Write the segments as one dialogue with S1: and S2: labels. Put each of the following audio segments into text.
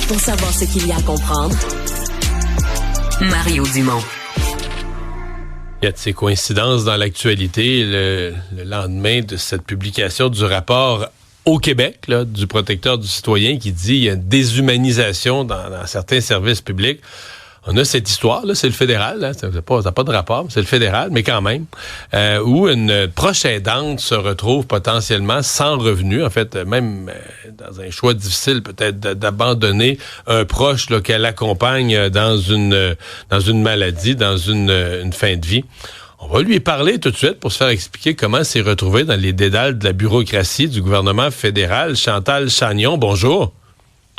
S1: Pour savoir ce qu'il y a à comprendre, Mario Dumont.
S2: Il y a de ces coïncidences dans l'actualité le lendemain de cette publication du rapport au Québec là, du protecteur du citoyen qui dit qu'il y a une déshumanisation dans certains services publics. On a cette histoire, là, c'est le fédéral, là, ça n'a pas de rapport, c'est le fédéral, mais quand même, où une proche aidante se retrouve potentiellement sans revenu, en fait, même dans un choix difficile peut-être d'abandonner un proche là, qu'elle accompagne dans une maladie, dans une fin de vie. On va lui parler tout de suite pour se faire expliquer comment s'est retrouvé dans les dédales de la bureaucratie du gouvernement fédéral. Chantal Chagnon, bonjour.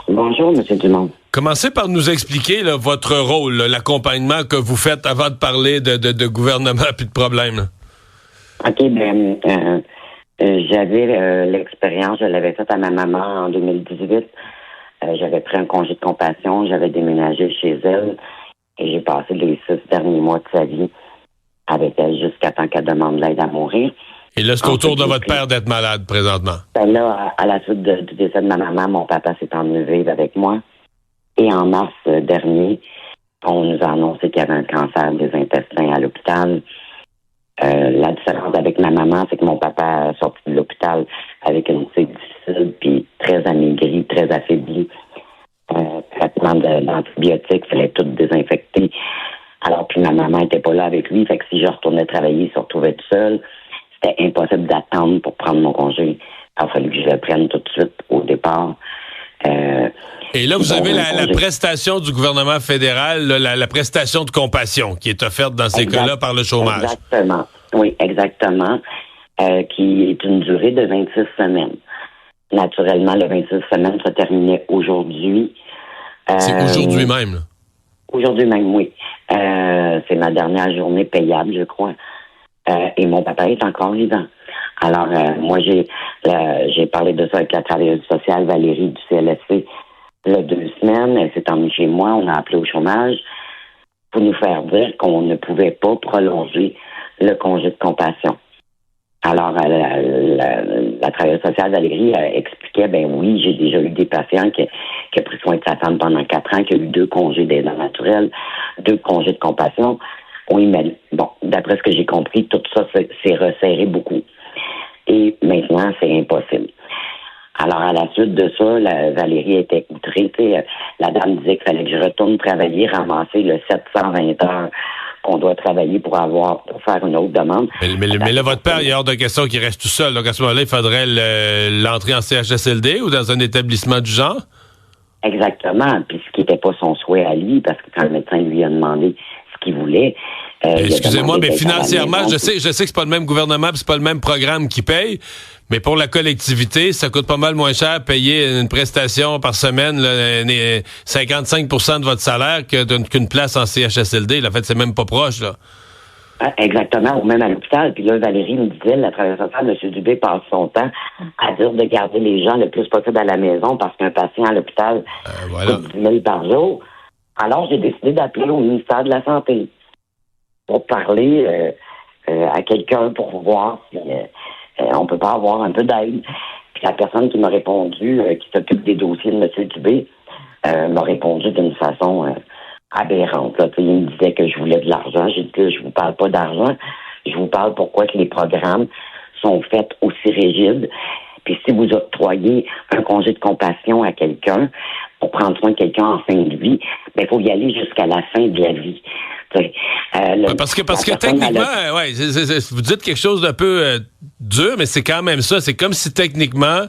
S3: Bonjour, M. Dumont.
S2: Commencez par nous expliquer là, votre rôle, là, l'accompagnement que vous faites avant de parler de gouvernement puis de problèmes.
S3: OK, j'avais l'expérience, je l'avais faite à ma maman en 2018. J'avais pris un congé de compassion, j'avais déménagé chez elle et j'ai passé les 6 derniers mois de sa vie avec elle jusqu'à temps qu'elle demande l'aide à mourir.
S2: Et là, c'est au tour de votre père d'être malade présentement.
S3: Ben là, à la suite du décès de ma maman, mon papa s'est emmené vivre avec moi. Et en mars dernier, on nous a annoncé qu'il y avait un cancer des intestins à l'hôpital. La différence avec ma maman, c'est que mon papa est sorti de l'hôpital avec une psy difficile, puis très amaigri, très affaibli. Traitement d'antibiotiques, il fallait tout désinfecter. Alors, puis ma maman était pas là avec lui, fait que si je retournais travailler, il se retrouvait tout seul. C'était impossible d'attendre pour prendre mon congé. Il a fallu que je le prenne tout de suite au départ.
S2: Et là, vous avez la prestation du gouvernement fédéral, là, la prestation de compassion qui est offerte dans ces cas-là par le chômage.
S3: Exactement. Oui, exactement. Qui est une durée de 26 semaines. Naturellement, le 26 semaines se terminait aujourd'hui.
S2: C'est aujourd'hui même, là?
S3: Aujourd'hui même, oui. C'est ma dernière journée payable, je crois. Et mon papa est encore vivant. Alors, moi, j'ai parlé de ça avec la travailleuse sociale Valérie du CLSC il y a 2 semaines. Elle s'est emmenée chez moi. On a appelé au chômage pour nous faire dire qu'on ne pouvait pas prolonger le congé de compassion. Alors, la travailleuse sociale Valérie expliquait, ben oui, j'ai déjà eu des patients qui ont pris soin de sa femme pendant 4 ans, qui ont eu 2 congés d'aidant naturel, 2 congés de compassion. Oui, mais bon, d'après ce que j'ai compris, tout ça s'est resserré beaucoup. Et maintenant, c'est impossible. Alors, à la suite de ça, Valérie était outrée. La dame disait qu'il fallait que je retourne travailler, ramasser le 720 heures qu'on doit travailler pour faire une autre demande.
S2: Mais là, votre père, il est hors de question qu'il reste tout seul. Donc, à ce moment-là, il faudrait l'entrer en CHSLD ou dans un établissement du genre?
S3: Exactement. Puis ce qui n'était pas son souhait à lui, parce que quand le médecin lui a demandé ce qu'il voulait...
S2: Excusez-moi, mais financièrement, je sais que c'est pas le même gouvernement, puis c'est pas le même programme qui paye, mais pour la collectivité, ça coûte pas mal moins cher payer une prestation par semaine, là, 55% de votre salaire qu'une place en CHSLD. En fait, c'est même pas proche, là.
S3: Exactement, ou même à l'hôpital. Puis là, Valérie me disait, la travailleuse sociale, M. Dubé passe son temps à dire de garder les gens le plus possible à la maison parce qu'un patient à l'hôpital coûte 10 000 par jour. Alors, j'ai décidé d'appeler au ministère de la Santé pour parler à quelqu'un pour voir si on peut pas avoir un peu d'aide. Puis la personne qui m'a répondu, qui s'occupe des dossiers de M. Dubé, m'a répondu d'une façon aberrante. Là. Il me disait que je voulais de l'argent. J'ai dit que je vous parle pas d'argent. Je vous parle pourquoi que les programmes sont faits aussi rigides. Puis si vous octroyez un congé de compassion à quelqu'un pour prendre soin de quelqu'un en fin de vie, ben il faut y aller jusqu'à la fin de la vie.
S2: Parce que techniquement, vous dites quelque chose d'un peu dur, mais c'est quand même ça. C'est comme si techniquement,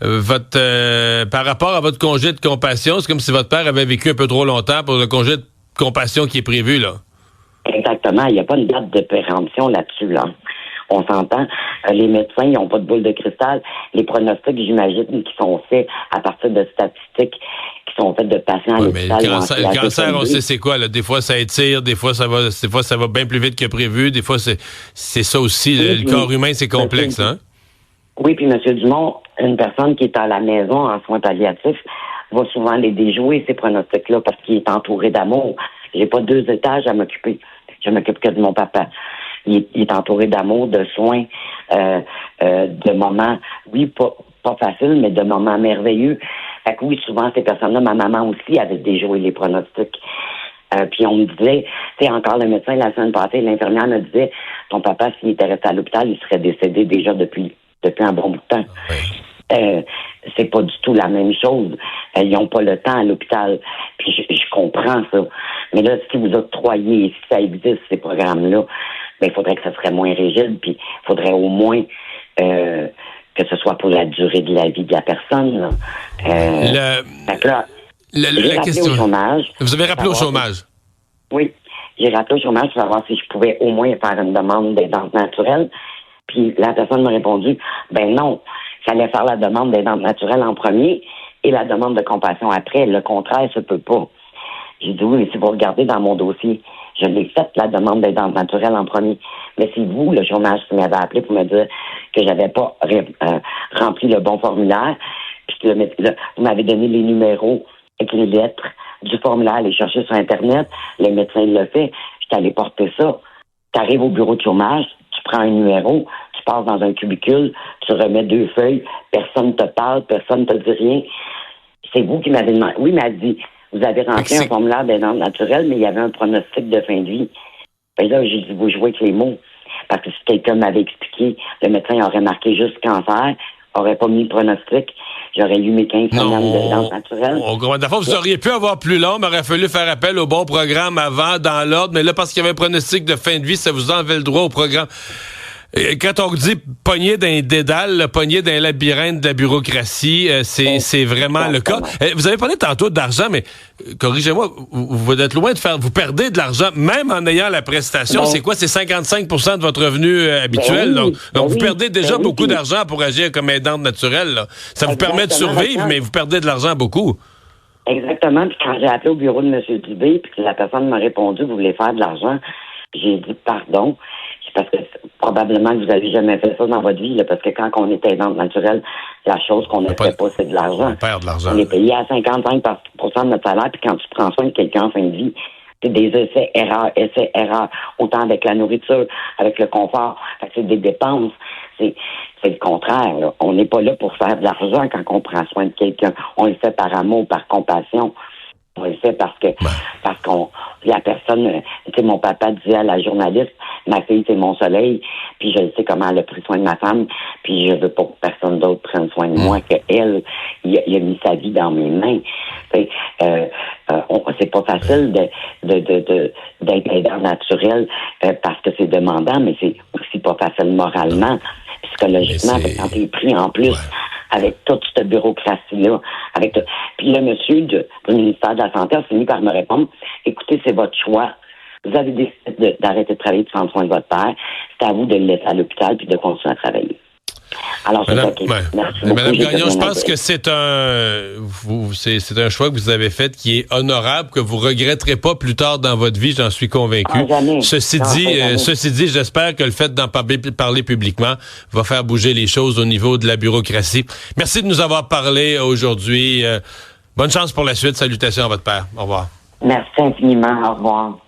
S2: par rapport à votre congé de compassion, c'est comme si votre père avait vécu un peu trop longtemps pour le congé de compassion qui est prévu, là.
S3: Exactement. Il n'y a pas une date de péremption là-dessus, là. On s'entend. Les médecins, ils n'ont pas de boule de cristal. Les pronostics, j'imagine, qui sont faits à partir de statistiques qui sont faites de patients à l'hôpital.
S2: Mais le cancer, on sait c'est quoi, là. Des fois, ça étire, des fois, ça va bien plus vite que prévu. Des fois, c'est ça aussi. Oui, le corps humain, c'est complexe, hein?
S3: Oui, puis M. Dumont, une personne qui est à la maison en soins palliatifs va souvent les déjouer, ces pronostics-là, parce qu'il est entouré d'amour. J'ai pas 2 étages à m'occuper. Je m'occupe que de mon papa. Il est entouré d'amour, de soins, de moments, oui, pas faciles, mais de moments merveilleux. Fait que oui, souvent, ces personnes-là, ma maman aussi avait déjoué les pronostics. Puis on me disait, tu sais, encore le médecin la semaine passée, l'infirmière me disait, ton papa, s'il était resté à l'hôpital, il serait décédé déjà depuis un bon bout de temps. C'est pas du tout la même chose. Ils n'ont pas le temps à l'hôpital. Puis je comprends ça. Mais là, si vous octroyez, si ça existe, ces programmes-là, ben, il faudrait que ça serait moins rigide, puis il faudrait au moins que ce soit pour la durée de la vie de la personne. Fait que là, j'ai rappelé au chômage.
S2: Vous avez rappelé au chômage?
S3: Oui. J'ai rappelé au chômage pour savoir si je pouvais au moins faire une demande d'aidance naturelle. Puis la personne m'a répondu, ben non, il fallait faire la demande d'aidance naturelle en premier et la demande de compassion après. Le contraire, ça peut pas. J'ai dit oui, mais si vous regardez dans mon dossier, je l'ai fait la demande d'aidance naturelle en premier. Mais c'est vous, le chômage, qui m'avez appelé pour me dire que j'avais pas rempli le bon formulaire. Puis que vous m'avez donné les numéros avec les lettres du formulaire, aller chercher sur Internet. Le médecin l'a fait. J'étais allé porter ça. Tu arrives au bureau de chômage, tu prends un numéro, tu passes dans un cubicule, tu remets 2 feuilles, personne te parle, personne te dit rien. C'est vous qui m'avez demandé. Oui, il m'a dit, vous avez rempli un formulaire d'aidance naturelle, mais il y avait un pronostic de fin de vie. Et là, j'ai dit, vous jouez avec les mots. Parce que si quelqu'un m'avait expliqué, le médecin aurait marqué juste cancer, aurait pas mis le pronostic, j'aurais eu mes 15 semaines d'aidance naturelle.
S2: D'abord, vous auriez pu avoir plus long, mais il aurait fallu faire appel au bon programme avant, dans l'ordre, mais là, parce qu'il y avait un pronostic de fin de vie, ça vous enlevait le droit au programme. Et quand on dit pogner d'un dédale, pogner d'un labyrinthe de la bureaucratie, c'est vraiment le cas. Vous avez parlé tantôt d'argent, mais corrigez-moi, vous êtes loin de faire, vous perdez de l'argent, même en ayant la prestation. C'est quoi? C'est 55% de votre revenu habituel. Donc vous perdez déjà beaucoup d'argent pour agir comme aidante naturelle. Là. Ça vous permet de survivre, mais vous perdez de l'argent beaucoup.
S3: Exactement. Puis quand j'ai appelé au bureau de M. Dubé, puis que la personne m'a répondu, vous voulez faire de l'argent, j'ai dit pardon. Parce que probablement que vous n'avez jamais fait ça dans votre vie, là, parce que quand on est aidante naturelle, la chose qu'on ne fait pas, c'est de l'argent.
S2: On perd de l'argent.
S3: On est payé à 55% de notre salaire, puis quand tu prends soin de quelqu'un en fin de vie, c'est des essais-erreurs, autant avec la nourriture, avec le confort, c'est des dépenses. C'est le contraire. Là. On n'est pas là pour faire de l'argent quand on prend soin de quelqu'un. On le fait par amour, par compassion. On le fait parce qu'on la personne, tu sais, mon papa disait à la journaliste, ma fille c'est mon soleil, puis je sais comment elle a pris soin de ma femme, puis je veux pas que personne d'autre prenne soin de moi, que elle, il a mis sa vie dans mes mains. C'est pas facile d'être aidant naturel parce que c'est demandant, mais c'est aussi pas facile moralement, psychologiquement, parce que quand t'es pris en plus. Avec toute cette bureaucratie-là. Puis le monsieur du ministère de la Santé a fini par me répondre, écoutez, c'est votre choix. Vous avez décidé d'arrêter de travailler, de prendre soin de votre père. C'est à vous de le laisser à l'hôpital puis de continuer à travailler. Alors,
S2: Madame,
S3: Madame
S2: Gagnon, je pense que c'est un choix que vous avez fait qui est honorable, que vous regretterez pas plus tard dans votre vie, j'en suis convaincu. Ceci dit, j'espère que le fait d'en parler publiquement va faire bouger les choses au niveau de la bureaucratie. Merci de nous avoir parlé aujourd'hui. Bonne chance pour la suite. Salutations à votre père. Au revoir.
S3: Merci infiniment. Au revoir.